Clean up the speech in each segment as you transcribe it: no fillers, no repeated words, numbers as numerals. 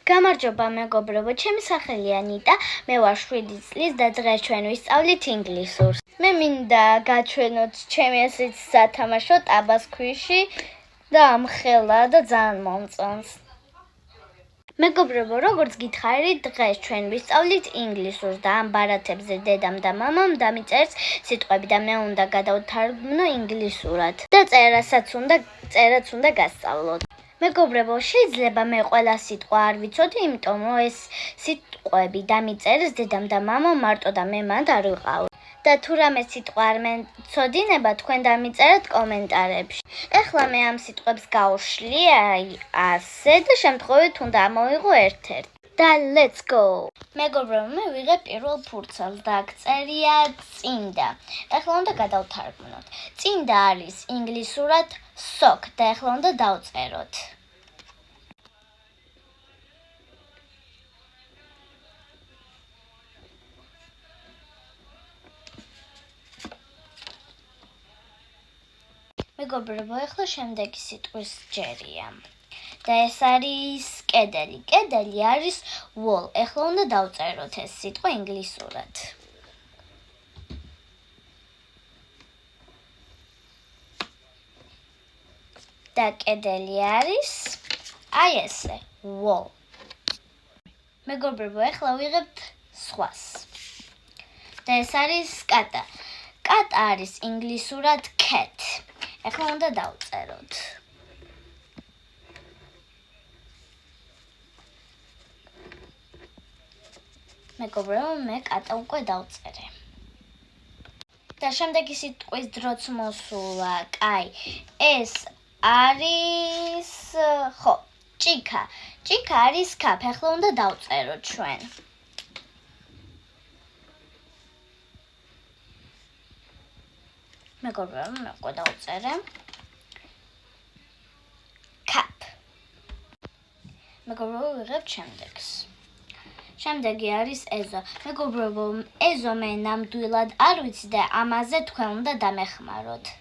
გამარჯობა მეგობრებო, ჩემი სახელია ნიტა, მე ვარ 7 წლის და დღეს ჩვენ ვისწავლით ინგლისურს. მე მინდა გაჩვენოთ ჩემი ასეთ სათამაშო ტაბას ქვიში და ამხელა და ძალიან მომწონს. მეგობრებო, როგორც გითხარით, დღეს ჩვენ ვისწავლით ინგლისურს და ამ ბარათებზე დედამ და მამამ დამიწერს სიტყვები და მე უნდა გადავთარგმნო ინგლისურად და წერაც უნდა გასწავლოთ. მეგობრებო, შეიძლება მე ყველა სიტყვა არ ვიცოდი, იმიტომ რომ ეს სიტყვები დამიწერეს დედამ და მამამ მარტო და მე მათ არ ვიყავ. და თუ რამე სიტყვა არ მეცოდინება, თქვენ დამიწერეთ კომენტარებში. ეხლა მე ამ სიტყვებს გავშლი ასე და შემთხვევით უნდა ამოვიღო ერთ-ერთი. და let's go. მეგობრებო, მე ვიღებ პირველ ფურცელს და აქ წერია წინდა. ეხლა უნდა გადავთარგმნოთ. წინდა არის ინგლისურად sock და ეხლა უნდა დავწეროთ. მეგობრებო, ეხლა შემდეგი სიტყვის ჯერია. და ეს არის კედელი. კედელი არის wall. ეხლა უნდა დავწეროთ ეს სიტყვა ინგლისურად. და კედელი არის აი ესე wall. მეგობრებო, ეხლა ვიღებთ სხვას. და ეს არის კატა. კატა არის ინგლისურად cat. ეხლა უნდა დავწეროთ. მეგობრებო, მე კატა უკვე დავწერე. და შემდეგი სიტყვის დროც მოსულა. კაი, ეს არის ჭიქა. ჭიქა არის cup. ეხლა უნდა დავწეროთ ჩვენ. მეგობრებო, მე უკვე დავწერე. cup. მეგობრებო, ვიღებ შემდეგს. შემდეგი არის ეზო. მეგობრებო, ეზო მე ნამდვილად არ ვიცი და ამაზე თქვენ უნდა დამეხმაროთ.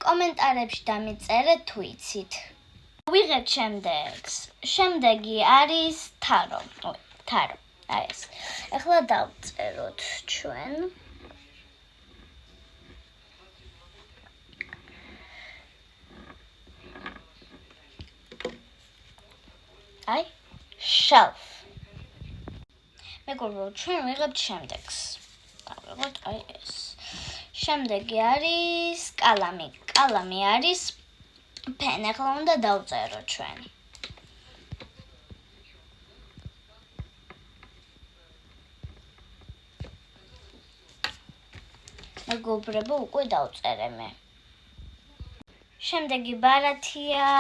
კომენტარებში დამიწერეთ თუ იცით. ვიღებთ შემდეგს. შემდეგი არის თარო. თარო. აი ეს. ეხლა დავწეროთ ჩვენ. აი, shelf. მეგობრებო, ჩვენ ვიღებთ შემდეგს. დავიღოთ აი ეს. შემდეგი არის კალამი. კალამი არის pen. ეხლა უნდა დავწეროთ ჩვენ. მეგობრებო, უკვე დავწერე მე. შემდეგი ბარათია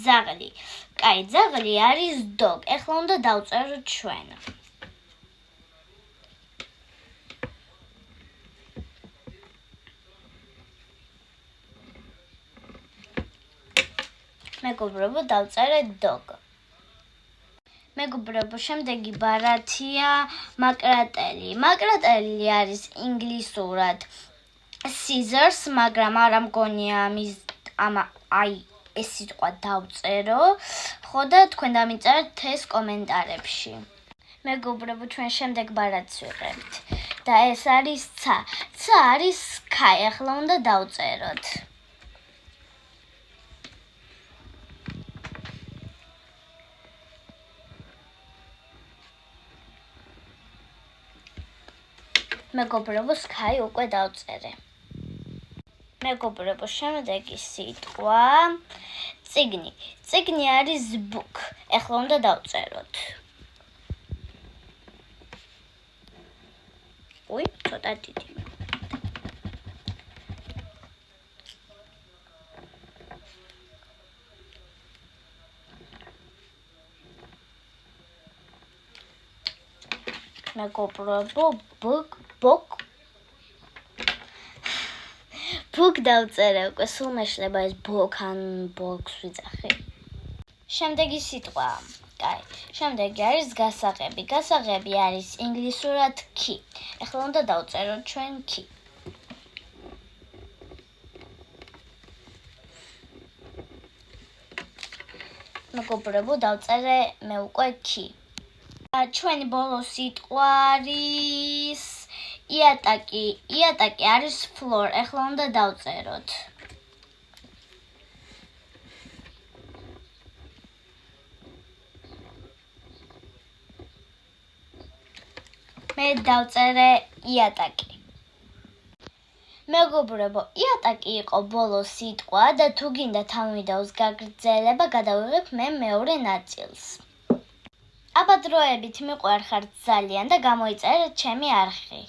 ძაღლი. კაი, ძაღლი არის dog. ეხლა უნდა დავწეროთ ჩვენ. მეგობრებო, დავწერეთ dog. მეგობრებო, შემდეგი ბარათია მაკრატელი. მაკრატელი არის ინგლისურად scissors, მაგრამ არ მგონია აი ეს სიტყვა დავწერო. ხო და თქვენ დამიწერეთ ეს კომენტარებში. მეგობრებო, ჩვენ შემდეგ ბარათს ვიღებთ. და ეს არის ცა. ცა არის sky. ეხლა უნდა დავწეროთ. მეგობრებო, sky უკვე დავწერე. მეგობრებო, შემდეგი სიტყვა წიგნი. წიგნი არის book. ეხლა უნდა დავწეროთ. ცოტა დიდი. მეგობრებო, book დავწერე უკვე, სულ მეშლება ეს book ან box ვიძახი. შემდეგი სიტყვა. კაი, შემდეგი არის გასაღები. გასაღები არის ინგლისურად key. ეხლა უნდა დავწეროთ ჩვენ key. მეგობრებო, დავწერე მე უკვე კი. ჩვენი ბოლო სიტყვა არის იატაკი. იატაკი არის floor. ეხლა უნდა დავწეროთ. მე დავწერე იატაკი. მეგობრებო, იატაკი იყო ბოლო სიტყვა და თუ გინდათ ამ ვიდეოს გაგრძელება, გადავიღებ მე მეორე ნაწილს. აბა დროებით მიყვარხართ ძალიან და გამოიწერეთ ჩემი არხი.